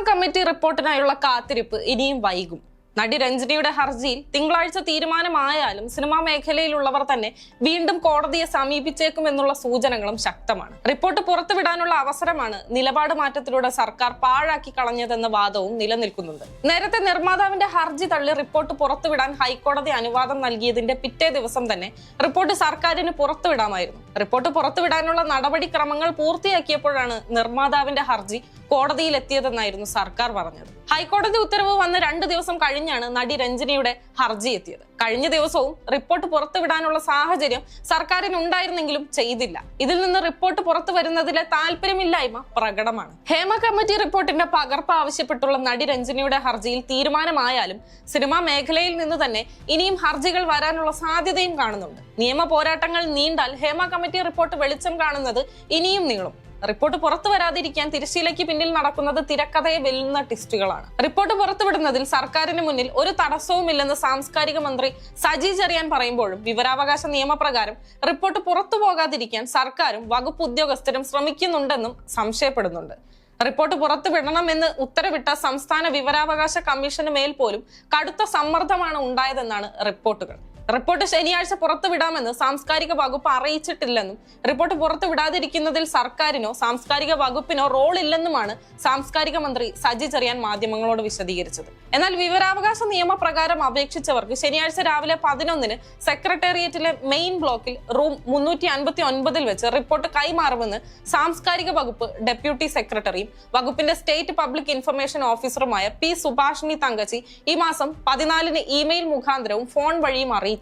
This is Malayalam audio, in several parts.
കമ്മിറ്റി റിപ്പോർട്ടിനായുള്ള കാത്തിരിപ്പ് ഇനിയും വൈകും. നടി രഞ്ജിനിയുടെ ഹർജിയിൽ തിങ്കളാഴ്ച തീരുമാനമായാലും സിനിമാ മേഖലയിലുള്ളവർ തന്നെ വീണ്ടും കോടതിയെ സമീപിച്ചേക്കുമെന്നുള്ള സൂചനകളും ശക്തമാണ്. റിപ്പോർട്ട് പുറത്തുവിടാനുള്ള അവസരമാണ് നിലപാട് മാറ്റത്തിലൂടെ സർക്കാർ പാഴാക്കി കളഞ്ഞതെന്ന വാദവും നിലനിൽക്കുന്നുണ്ട്. നേരത്തെ നിർമ്മാതാവിന്റെ ഹർജി തള്ളി റിപ്പോർട്ട് പുറത്തുവിടാൻ ഹൈക്കോടതി അനുവാദം നൽകിയതിന്റെ പിറ്റേ ദിവസം തന്നെ റിപ്പോർട്ട് സർക്കാരിന് പുറത്തുവിടാമായിരുന്നു. റിപ്പോർട്ട് പുറത്തുവിടാനുള്ള നടപടിക്രമങ്ങൾ പൂർത്തിയാക്കിയപ്പോഴാണ് നിർമ്മാതാവിന്റെ ഹർജി കോടതിയിൽ എത്തിയതെന്നായിരുന്നു സർക്കാർ പറഞ്ഞത്. ഹൈക്കോടതി ഉത്തരവ് വന്ന് 2 ദിവസം കഴിഞ്ഞാണ് നടി രഞ്ജിനിയുടെ ഹർജി എത്തിയത്. കഴിഞ്ഞ ദിവസവും റിപ്പോർട്ട് പുറത്തുവിടാനുള്ള സാഹചര്യം സർക്കാരിന് ഉണ്ടായിരുന്നെങ്കിലും ചെയ്തില്ല. ഇതിൽ നിന്ന് റിപ്പോർട്ട് പുറത്തു വരുന്നതിലെ താല്പര്യമില്ലായ്മ പ്രകടമാണ്. ഹേമ കമ്മിറ്റി റിപ്പോർട്ടിന്റെ പകർപ്പ് ആവശ്യപ്പെട്ടുള്ള നടി രഞ്ജിനിയുടെ ഹർജിയിൽ തീരുമാനമായാലും സിനിമാ മേഖലയിൽ നിന്ന് തന്നെ ഇനിയും ഹർജികൾ വരാനുള്ള സാധ്യതയും കാണുന്നുണ്ട്. നിയമ പോരാട്ടങ്ങൾ നീണ്ടാൽ ഹേമ കമ്മിറ്റി റിപ്പോർട്ട് വെളിച്ചം കാണുന്നത് ഇനിയും നീളും. റിപ്പോർട്ട് പുറത്തു വരാതിരിക്കാൻ തിരശ്ശീലയ്ക്ക് പിന്നിൽ നടക്കുന്നത് തിരക്കഥയെ വെല്ലുന്ന ട്വിസ്റ്റുകളാണ്. റിപ്പോർട്ട് പുറത്തുവിടുന്നതിൽ സർക്കാരിന് മുന്നിൽ ഒരു തടസ്സവുമില്ലെന്ന് സാംസ്കാരിക മന്ത്രി സജി ചെറിയാൻ പറയുമ്പോഴും വിവരാവകാശ നിയമപ്രകാരം റിപ്പോർട്ട് പുറത്തു പോകാതിരിക്കാൻ സർക്കാരും വകുപ്പ് ഉദ്യോഗസ്ഥരും ശ്രമിക്കുന്നുണ്ടെന്നും സംശയപ്പെടുന്നുണ്ട്. റിപ്പോർട്ട് പുറത്തുവിടണമെന്ന് ഉത്തരവിട്ട സംസ്ഥാന വിവരാവകാശ കമ്മീഷന് മേൽ പോലും കടുത്ത സമ്മർദ്ദമാണ് ഉണ്ടായതെന്നാണ് റിപ്പോർട്ടുകൾ. റിപ്പോർട്ട് ശനിയാഴ്ച പുറത്തുവിടാമെന്ന് സാംസ്കാരിക വകുപ്പ് അറിയിച്ചിട്ടില്ലെന്നും റിപ്പോർട്ട് പുറത്തുവിടാതിരിക്കുന്നതിൽ സർക്കാരിനോ സാംസ്കാരിക വകുപ്പിനോ റോൾ ഇല്ലെന്നുമാണ് സാംസ്കാരിക മന്ത്രി സജി ചെറിയാൻ മാധ്യമങ്ങളോട് വിശദീകരിച്ചത്. എന്നാൽ വിവരാവകാശ നിയമപ്രകാരം അപേക്ഷിച്ചവർക്ക് ശനിയാഴ്ച രാവിലെ 11-ന് സെക്രട്ടേറിയറ്റിലെ മെയിൻ ബ്ലോക്കിൽ റൂം 359 വെച്ച് റിപ്പോർട്ട് കൈമാറുമെന്ന് സാംസ്കാരിക വകുപ്പ് ഡെപ്യൂട്ടി സെക്രട്ടറിയും വകുപ്പിന്റെ സ്റ്റേറ്റ് പബ്ലിക് ഇൻഫർമേഷൻ ഓഫീസറുമായ പി സുഭാഷിണി തങ്കച്ചി ഈ മാസം 14-ന് ഇമെയിൽ മുഖാന്തരവും ഫോൺ വഴിയും അറിയിച്ചിരുന്നു.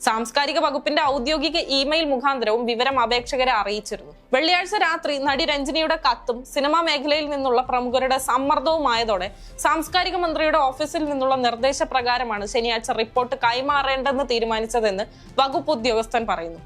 സാംസ്കാരിക വകുപ്പിന്റെ ഔദ്യോഗിക ഇമെയിൽ മുഖാന്തരവും വിവരം അപേക്ഷകരെ അറിയിച്ചിരുന്നു. വെള്ളിയാഴ്ച രാത്രി നടി രഞ്ജിനിയുടെ കത്തും സിനിമാ മേഖലയിൽ നിന്നുള്ള പ്രമുഖരുടെ സമ്മർദ്ദവുമായതോടെ സാംസ്കാരിക മന്ത്രിയുടെ ഓഫീസിൽ നിന്നുള്ള നിർദ്ദേശപ്രകാരമാണ് ശനിയാഴ്ച റിപ്പോർട്ട് കൈമാറേണ്ടെന്ന് തീരുമാനിച്ചതെന്ന് വകുപ്പ് ഉദ്യോഗസ്ഥൻ പറയുന്നു.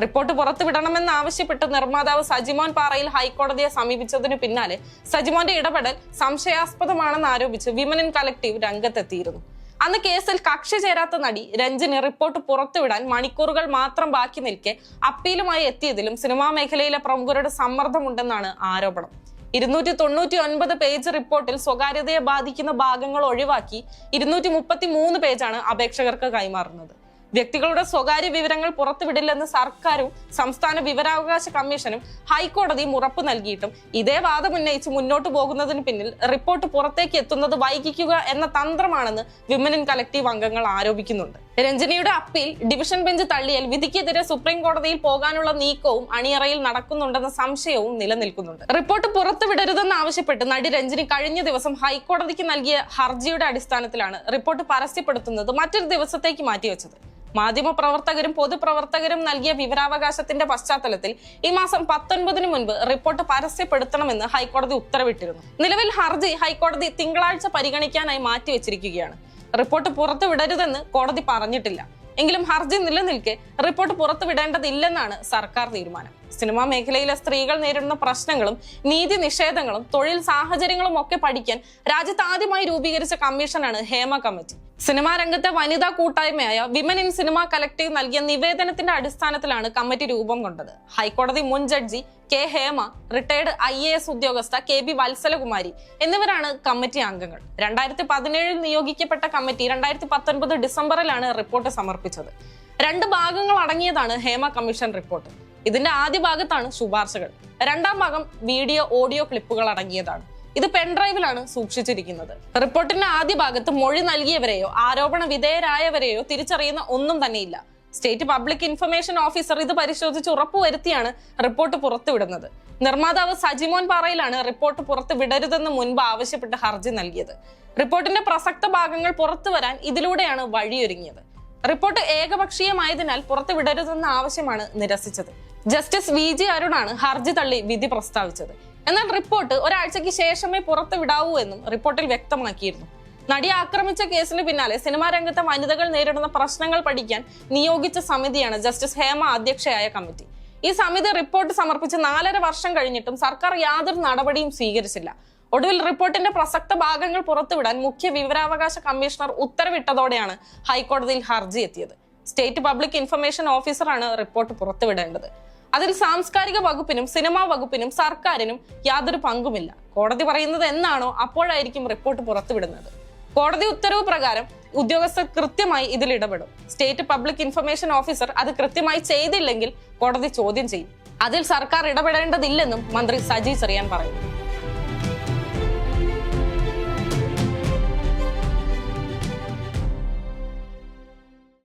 റിപ്പോർട്ട് പുറത്തുവിടണമെന്ന് ആവശ്യപ്പെട്ട് നിർമ്മാതാവ് സജിമോൻ പാറയിൽ ഹൈക്കോടതിയെ സമീപിച്ചതിനു പിന്നാലെ സജിമോന്റെ ഇടപെടൽ സംശയാസ്പദമാണെന്ന് ആരോപിച്ച് വിമൻ ഇൻ കളക്ടീവ് രംഗത്തെത്തിയിരുന്നു. അന്ന് കേസിൽ കക്ഷി ചേരാത്ത നടി രഞ്ജിനി റിപ്പോർട്ട് പുറത്തുവിടാൻ മണിക്കൂറുകൾ മാത്രം ബാക്കി നിൽക്കെ അപ്പീലുമായി എത്തിയതിലും സിനിമാ മേഖലയിലെ പ്രമുഖരുടെ സമ്മർദ്ദമുണ്ടെന്നാണ് ആരോപണം. 299 പേജ് റിപ്പോർട്ടിൽ സ്വകാര്യതയെ ബാധിക്കുന്ന ഭാഗങ്ങൾ ഒഴിവാക്കി 233 പേജാണ് അപേക്ഷകർക്ക് കൈമാറുന്നത്. വ്യക്തികളുടെ സ്വകാര്യ വിവരങ്ങൾ പുറത്തുവിടില്ലെന്ന് സർക്കാരും സംസ്ഥാന വിവരാവകാശ കമ്മീഷനും ഹൈക്കോടതിയും ഉറപ്പു നൽകിയിട്ടും ഇതേ വാദം ഉന്നയിച്ച് മുന്നോട്ട് പോകുന്നതിന് പിന്നിൽ റിപ്പോർട്ട് പുറത്തേക്ക് എത്തുന്നത് വൈകിക്കുക എന്ന തന്ത്രമാണെന്ന് വിമൻ ഇൻ കളക്ടീവ് അംഗങ്ങൾ ആരോപിക്കുന്നുണ്ട്. രഞ്ജിനിയുടെ അപ്പീൽ ഡിവിഷൻ ബെഞ്ച് തള്ളിയാൽ വിധിക്കെതിരെ സുപ്രീം കോടതിയിൽ പോകാനുള്ള നീക്കവും അണിയറയിൽ നടക്കുന്നുണ്ടെന്ന സംശയവും നിലനിൽക്കുന്നുണ്ട്. റിപ്പോർട്ട് പുറത്തുവിടരുതെന്നാവശ്യപ്പെട്ട് നടി രഞ്ജിനി കഴിഞ്ഞ ദിവസം ഹൈക്കോടതിക്ക് നൽകിയ ഹർജിയുടെ അടിസ്ഥാനത്തിലാണ് റിപ്പോർട്ട് പരസ്യപ്പെടുത്തുന്നത് മറ്റൊരു ദിവസത്തേക്ക് മാറ്റിവെച്ചത്. മാധ്യമപ്രവർത്തകരും പൊതുപ്രവർത്തകരും നൽകിയ വിവരാവകാശത്തിന്റെ പശ്ചാത്തലത്തിൽ ഈ മാസം 19-ന് മുൻപ് റിപ്പോർട്ട് പരസ്യപ്പെടുത്തണമെന്ന് ഹൈക്കോടതി ഉത്തരവിട്ടിരുന്നു. നിലവിൽ ഹർജി ഹൈക്കോടതി തിങ്കളാഴ്ച പരിഗണിക്കാനായി മാറ്റിവെച്ചിരിക്കുകയാണ്. റിപ്പോർട്ട് പുറത്തുവിടരുതെന്ന് കോടതി പറഞ്ഞിട്ടില്ല. എങ്കിലും ഹർജി നിലനിൽക്കെ റിപ്പോർട്ട് പുറത്തുവിടേണ്ടതില്ലെന്നാണ് സർക്കാർ തീരുമാനം. സിനിമാ മേഖലയിലെ സ്ത്രീകൾ നേരിടുന്ന പ്രശ്നങ്ങളും നീതി നിഷേധങ്ങളും തൊഴിൽ സാഹചര്യങ്ങളും ഒക്കെ പഠിക്കാൻ രാജ്യത്ത് ആദ്യമായി രൂപീകരിച്ച കമ്മീഷനാണ് ഹേമ കമ്മിറ്റി. സിനിമാ രംഗത്തെ വനിതാ കൂട്ടായ്മയായ വിമൻ ഇൻ സിനിമ കളക്ടീവ് നൽകിയ നിവേദനത്തിന്റെ അടിസ്ഥാനത്തിലാണ് കമ്മിറ്റി രൂപം കൊണ്ടത്. ഹൈക്കോടതി മുൻ judge K Hema, retired IAS ഉദ്യോഗസ്ഥ KB വത്സലകുമാരി എന്നിവരാണ് കമ്മിറ്റി അംഗങ്ങൾ. 2017 നിയോഗിക്കപ്പെട്ട കമ്മിറ്റി 2019 ഡിസംബറിലാണ് റിപ്പോർട്ട് സമർപ്പിച്ചത്. 2 ഭാഗങ്ങൾ അടങ്ങിയതാണ് ഹേമ കമ്മീഷൻ റിപ്പോർട്ട്. ഇതിന്റെ ആദ്യ ഭാഗത്താണ് ശുപാർശകൾ. 2ാം ഭാഗം വീഡിയോ ഓഡിയോ ക്ലിപ്പുകൾ അടങ്ങിയതാണ്. ഇത് പെൻഡ്രൈവിലാണ് സൂക്ഷിച്ചിരിക്കുന്നത്. റിപ്പോർട്ടിന്റെ ആദ്യ ഭാഗത്ത് മൊഴി നൽകിയവരെയോ ആരോപണ വിധേയരായവരെയോ തിരിച്ചറിയുന്ന ഒന്നും തന്നെയില്ല. സ്റ്റേറ്റ് പബ്ലിക് ഇൻഫർമേഷൻ ഓഫീസർ ഇത് പരിശോധിച്ച് ഉറപ്പുവരുത്തിയാണ് റിപ്പോർട്ട് പുറത്തുവിടുന്നത്. നിർമ്മാതാവ് സജിമോൻ പാറയിലാണ് റിപ്പോർട്ട് പുറത്തുവിടരുതെന്ന് മുൻപ് ആവശ്യപ്പെട്ട് ഹർജി നൽകിയത്. റിപ്പോർട്ടിന്റെ പ്രസക്ത ഭാഗങ്ങൾ പുറത്തുവരാൻ ഇതിലൂടെയാണ് വഴിയൊരുങ്ങിയത്. റിപ്പോർട്ട് ഏകപക്ഷീയമായതിനാൽ പുറത്തുവിടരുതെന്ന ആവശ്യമാണ് നിരസിച്ചത്. ജസ്റ്റിസ് VG അരുണാണ് ഹർജി തള്ളി വിധി പ്രസ്താവിച്ചത്. എന്നാൽ റിപ്പോർട്ട് ഒരാഴ്ചയ്ക്ക് ശേഷമേ പുറത്തുവിടാവൂ എന്നും റിപ്പോർട്ടിൽ വ്യക്തമാക്കിയിരുന്നു. നടിയെ ആക്രമിച്ച കേസിന് പിന്നാലെ സിനിമാ രംഗത്തെ വനിതകൾ നേരിടുന്ന പ്രശ്നങ്ങൾ പഠിക്കാൻ നിയോഗിച്ച സമിതിയാണ് ജസ്റ്റിസ് ഹേമ അധ്യക്ഷയായ കമ്മിറ്റി. ഈ സമിതി റിപ്പോർട്ട് സമർപ്പിച്ച് 4.5 വർഷം കഴിഞ്ഞിട്ടും സർക്കാർ യാതൊരു നടപടിയും സ്വീകരിച്ചില്ല. ഒടുവിൽ റിപ്പോർട്ടിന്റെ പ്രസക്ത ഭാഗങ്ങൾ പുറത്തുവിടാൻ മുഖ്യ വിവരാവകാശ കമ്മീഷണർ ഉത്തരവിട്ടതോടെയാണ് ഹൈക്കോടതിയിൽ ഹർജി എത്തിയത്. സ്റ്റേറ്റ് പബ്ലിക് ഇൻഫർമേഷൻ ഓഫീസറാണ് റിപ്പോർട്ട് പുറത്തുവിടേണ്ടത്. അതിൽ സാംസ്കാരിക വകുപ്പിനും സിനിമാ വകുപ്പിനും സർക്കാരിനും യാതൊരു പങ്കുമില്ല. കോടതി പറയുന്നത് എന്നാണോ അപ്പോഴായിരിക്കും റിപ്പോർട്ട് പുറത്തുവിടുന്നത്. കോടതി ഉത്തരവ് പ്രകാരം ഉദ്യോഗസ്ഥർ കൃത്യമായി ഇതിൽ ഇടപെടും. സ്റ്റേറ്റ് പബ്ലിക് ഇൻഫർമേഷൻ ഓഫീസർ അത് കൃത്യമായി ചെയ്തില്ലെങ്കിൽ കോടതി ചോദ്യം ചെയ്യും. അതിൽ സർക്കാർ ഇടപെടേണ്ടതില്ലെന്നും മന്ത്രി സജി ചെറിയാൻ പറയുന്നു.